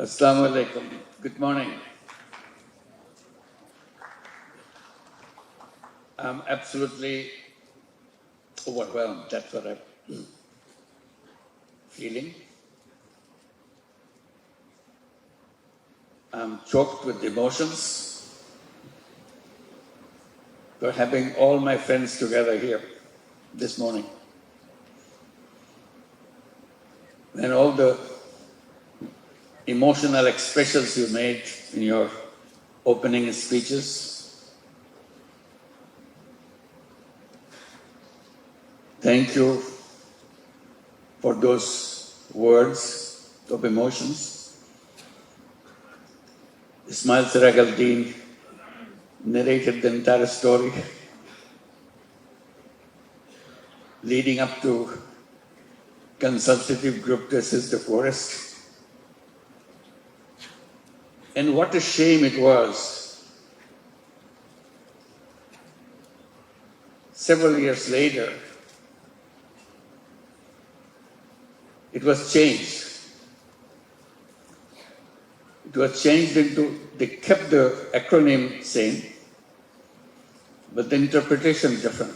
Assalamu alaikum. Good morning. I'm absolutely overwhelmed. That's what I'm feeling. I'm choked with emotions for having all my friends together here this morning. And all the emotional expressions you made in your opening speeches. Thank you for those words of emotions. Ismail Siraj al-Din narrated the entire story leading up to consultative group to assist the forest. And what a shame it was. Several years later, it was changed. It was changed into, they kept the acronym same, but the interpretation different.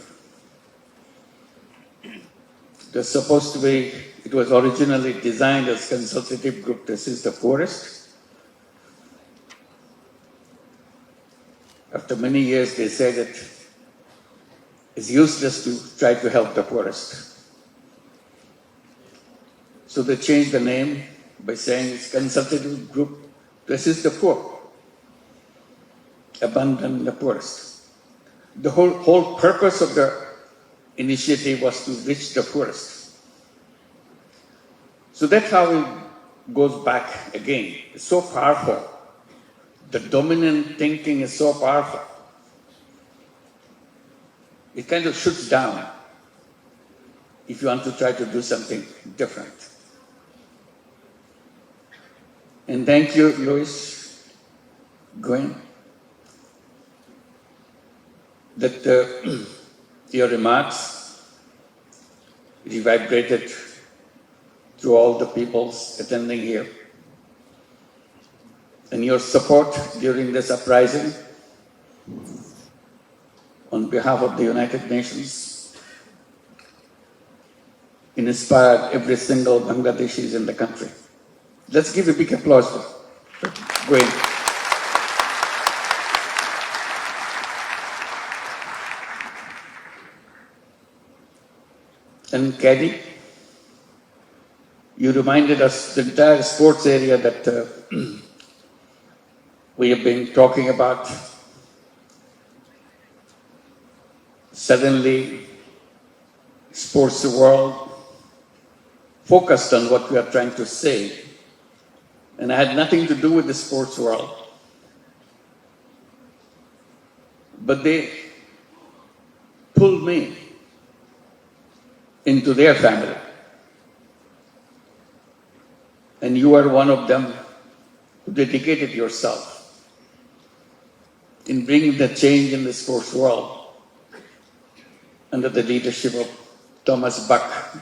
It was supposed to be, it was originally designed as consultative group to assist the forest. After many years, they said it's useless to try to help the poorest. So they changed the name by saying it's consultative group to assist the poor, abandon the poorest. The whole purpose of the initiative was to reach the poorest. So that's how it goes back again. It's so powerful. The dominant thinking is so powerful. It kind of shuts down if you want to try to do something different. And thank you, Louis, Gwen, that your remarks reverberated through all the peoples attending here. And your support during this uprising on behalf of the United Nations inspired every single Bangladeshi in the country. Let's give a big applause for Gwen. And Caddy, you reminded us the entire sports area that we have been talking about. Suddenly, sports world focused on what we are trying to say. And I had nothing to do with the sports world. But they pulled me into their family. And you are one of them who dedicated yourself in bringing the change in the sports world under the leadership of Thomas Bach.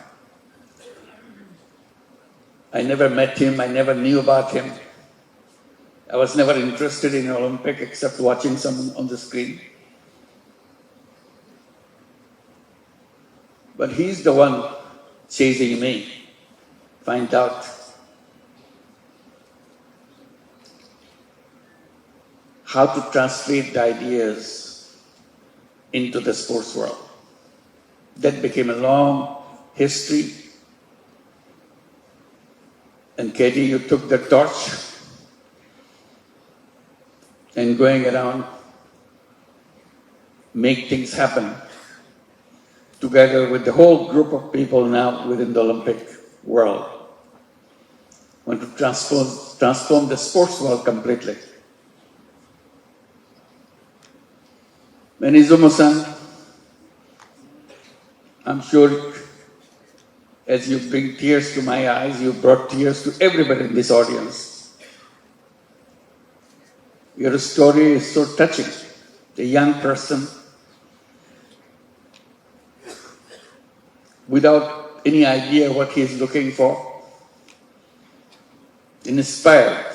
I never met him, I never knew about him. I was never interested in Olympic except watching someone on the screen. But he's the one chasing me, find out how to translate the ideas into the sports world. That became a long history. And Katie, you took the torch and going around, make things happen together with the whole group of people now within the Olympic world. Want to transform the sports world completely. Izumo-san, I'm sure as you bring tears to my eyes, you brought tears to everybody in this audience. Your story is so touching. The young person, without any idea what he is looking for, inspired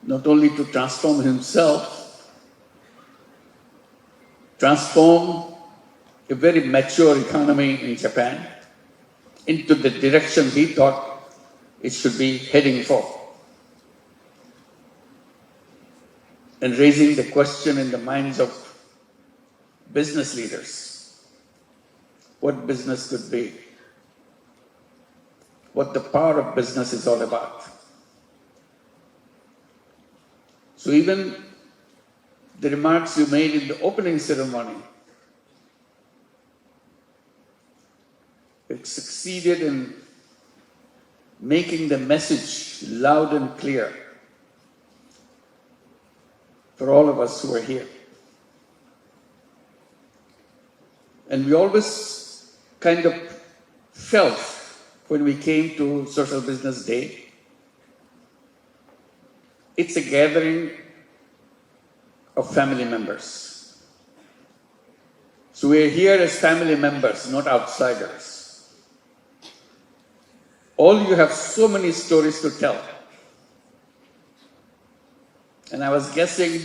not only to transform himself, transform a very mature economy in Japan into the direction he thought it should be heading for. And raising the question in the minds of business leaders, what business could be, what the power of business is all about. So even the remarks you made in the opening ceremony, it succeeded in making the message loud and clear for all of us who are here. And we always kind of felt when we came to Social Business Day, it's a gathering of family members. So we're here as family members, not outsiders. All you have so many stories to tell. And I was guessing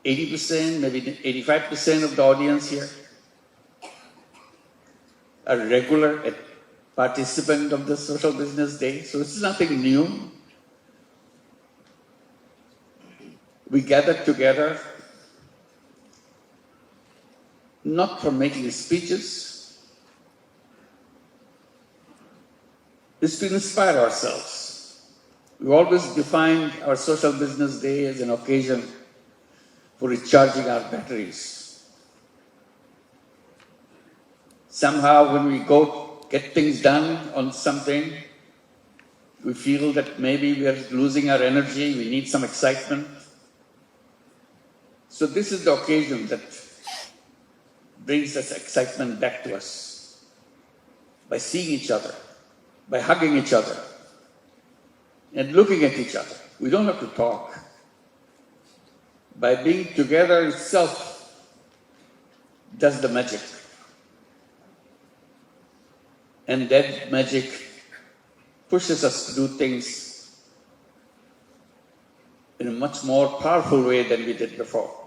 80%, maybe 85% of the audience here are regular participant of the Social Business Day. So it's nothing new. We gathered together not for making speeches, it's to inspire ourselves. We always defined our Social Business Day as an occasion for recharging our batteries. Somehow when we go get things done on something, we feel that maybe we are losing our energy, we need some excitement. So this is the occasion that brings this excitement back to us. By seeing each other, by hugging each other, and looking at each other. We don't have to talk. By being together itself does the magic. And that magic pushes us to do things in a much more powerful way than we did before.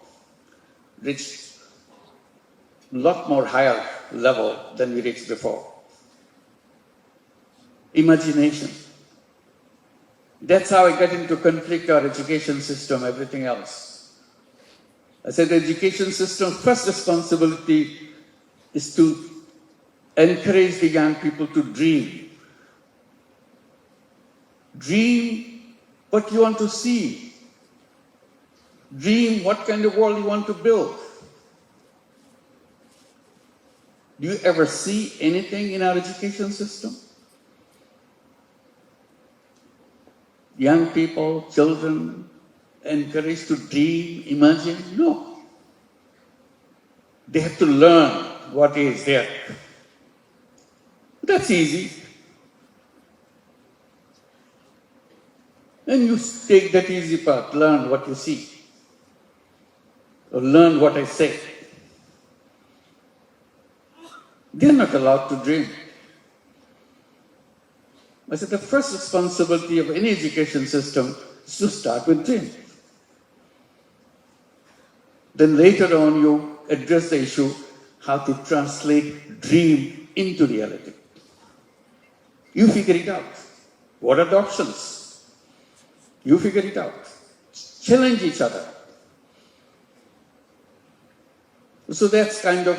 Reach a lot more higher level than we reached before. Imagination. That's how I get into conflict our education system, everything else. I said the education system's first responsibility is to encourage the young people to dream. Dream what you want to see. Dream what kind of world you want to build. Do you ever see anything in our education system? Young people, children, encouraged to dream, imagine? No. They have to learn what is there. That's easy. And you take that easy part, learn what you see. Or learn what I say. They're not allowed to dream. I said the first responsibility of any education system is to start with dream. Then later on you address the issue how to translate dream into reality. You figure it out. What are the options? You figure it out. Challenge each other. So that's kind of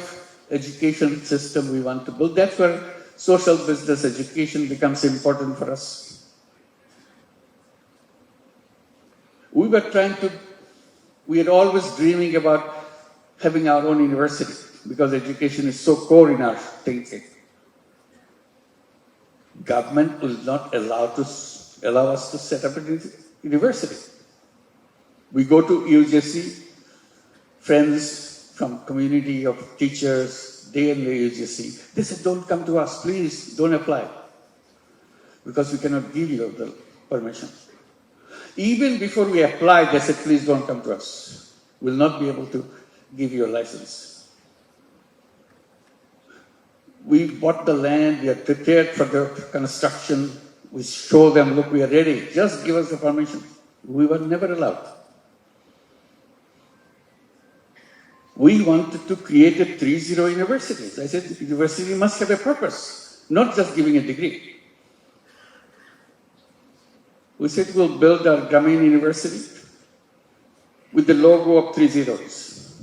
education system we want to build. That's where social business education becomes important for us. We are always dreaming about having our own university because education is so core in our thinking. Government will not allow us to set up a university. We go to UGC, friends from community of teachers, they in the UGC, they said, don't come to us, please, don't apply. Because we cannot give you the permission. Even before we applied, they said, please don't come to us. We'll not be able to give you a license. We bought the land, we are prepared for the construction. We show them, look, we are ready. Just give us the permission. We were never allowed. We wanted to create a 3-0 universities. I said, university must have a purpose, not just giving a degree. We said we'll build our Grameen University with the logo of 3 zeros.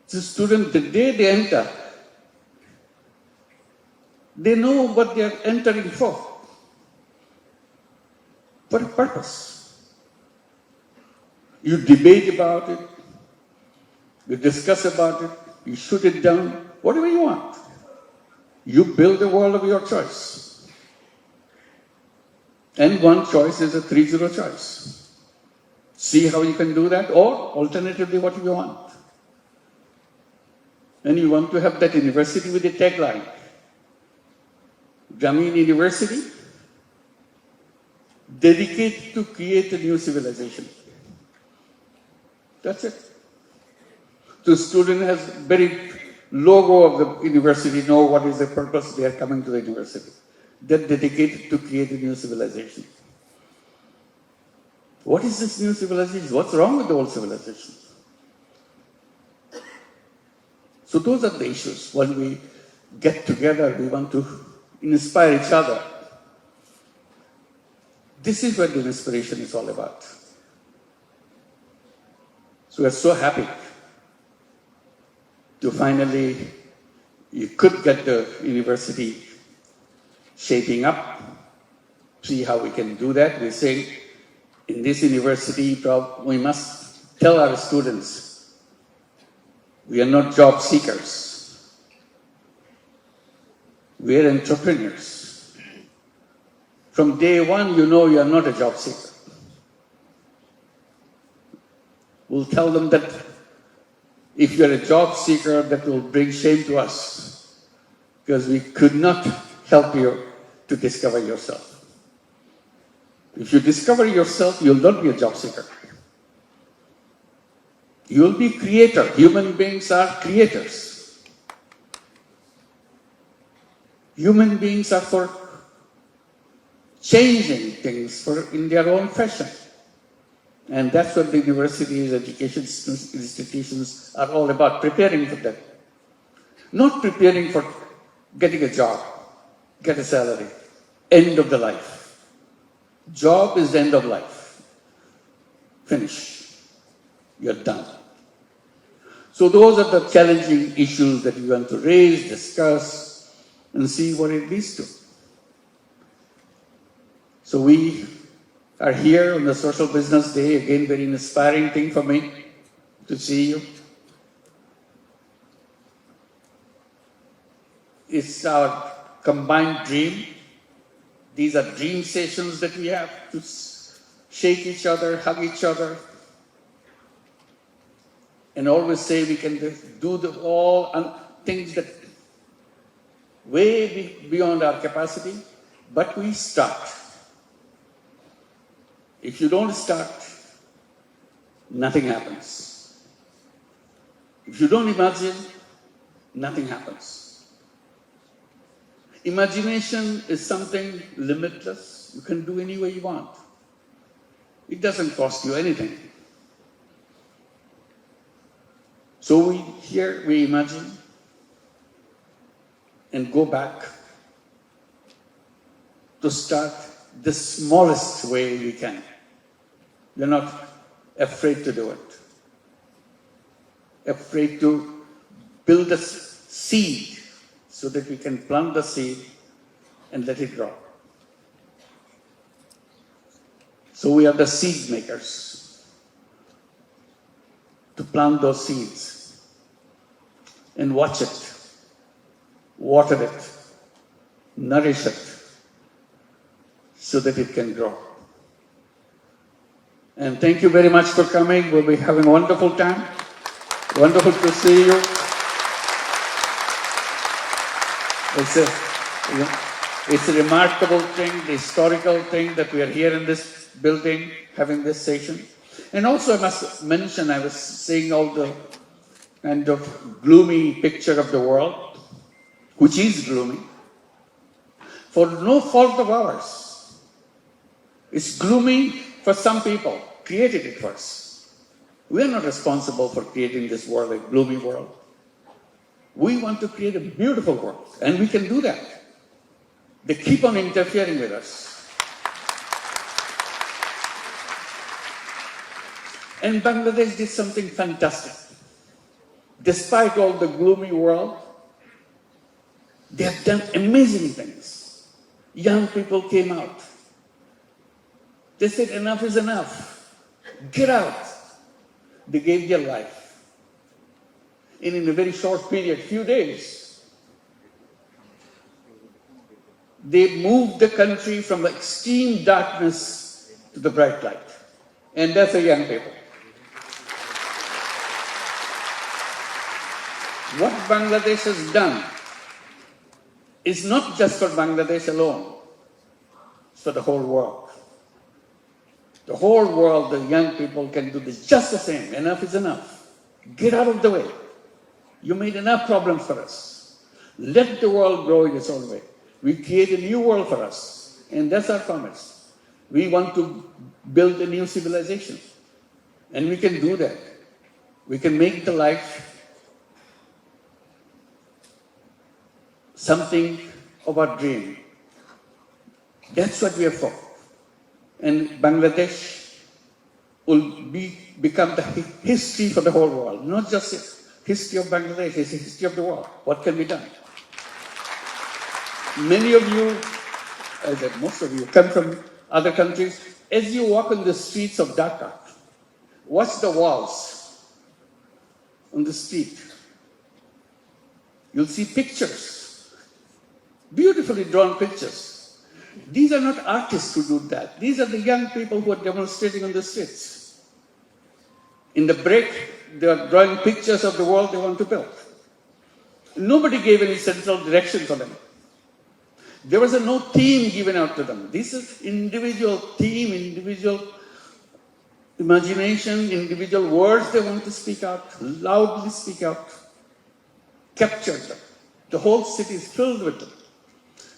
The student, the day they enter, they know what they are entering for a purpose. You debate about it, you discuss about it, you shoot it down, whatever you want. You build a world of your choice. And one choice is a 3-0 choice. See how you can do that, or alternatively, what you want. And you want to have that university with a tagline. Grameen University, dedicated to create a new civilization. That's it. The student has very logo of the university, know what is the purpose they are coming to the university. They're dedicated to create a new civilization. What is this new civilization? What's wrong with the old civilization? So those are the issues. When we get together, we want to inspire each other. This is what the inspiration is all about. So we're so happy to finally, you could get the university shaping up, see how we can do that. We say, in this university, we must tell our students, we are not job seekers. We are entrepreneurs. From day one, you know you are not a job seeker. We'll tell them that if you're a job seeker, that will bring shame to us, because we could not help you to discover yourself. If you discover yourself, you'll not be a job seeker. You'll be creator. Human beings are creators. Human beings are for changing things in their own fashion. And that's what the universities, education institutions are all about, preparing for that. Not preparing for getting a job, get a salary, end of the life. Job is the end of life. Finish. You're done. So those are the challenging issues that we want to raise, discuss, and see what it leads to. So we are here on the Social Business Day, again, very inspiring thing for me to see you. It's our combined dream. These are dream sessions that we have to shake each other, hug each other, and always say we can do all things that way beyond our capacity, but we start. If you don't start, nothing happens. If you don't imagine, nothing happens. Imagination is something limitless. You can do any way you want. It doesn't cost you anything. So we imagine and go back to start the smallest way we can. We're not afraid to do it. Afraid to build a seed so that we can plant the seed and let it grow. So we are the seed makers to plant those seeds and watch it, water it, nourish it, so that it can grow. And thank you very much for coming. We'll be having a wonderful time. Wonderful to see you. It's a remarkable thing, the historical thing that we are here in this building having this session. And also I must mention, I was seeing all the kind of gloomy picture of the world, which is gloomy, for no fault of ours. It's gloomy for some people, created it first. We are not responsible for creating this world, a gloomy world. We want to create a beautiful world, and we can do that. They keep on interfering with us. And Bangladesh did something fantastic. Despite all the gloomy world, they have done amazing things. Young people came out. They said, enough is enough. Get out. They gave their life. And in a very short period, few days, they moved the country from extreme darkness to the bright light. And that's the young people. What Bangladesh has done is not just for Bangladesh alone, it's for the whole world. The whole world, the young people can do this just the same. Enough is enough. Get out of the way. You made enough problems for us. Let the world grow in its own way. We create a new world for us, and that's our promise. We want to build a new civilization, and we can do that. We can make the life something of our dream. That's what we are for. And Bangladesh will become the history for the whole world, not just the history of Bangladesh, it's the history of the world. What can be done? Many of you, most of you, come from other countries. As you walk on the streets of Dhaka, watch the walls on the street. You'll see pictures, beautifully drawn pictures. These are not artists who do that. These are the young people who are demonstrating on the streets. In the break, they are drawing pictures of the world they want to build. Nobody gave any central direction for them. There was no theme given out to them. This is individual theme, individual imagination, individual words they want to speak out, loudly speak out, capture them. The whole city is filled with them.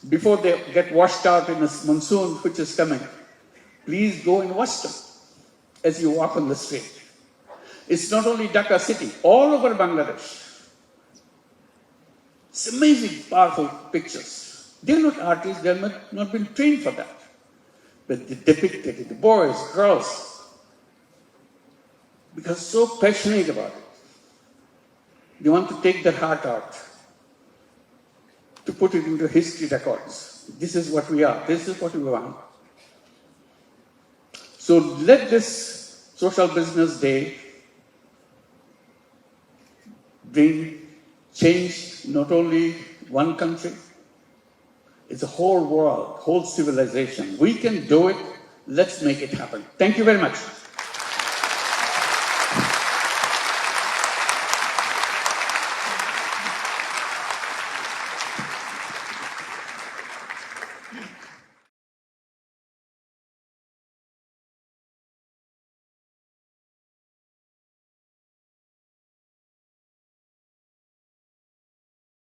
Before they get washed out in this monsoon which is coming, please go and watch them as you walk on the street. It's not only Dhaka city, all over Bangladesh. It's amazing, powerful pictures. They're not artists, they're not been trained for that. But they depicted it, the boys, girls, because so passionate about it. They want to take their heart out, to put it into history records. This is what we are. This is what we want. So let this Social Business Day bring change, not only one country, it's a whole world, whole civilization. We can do it. Let's make it happen. Thank you very much.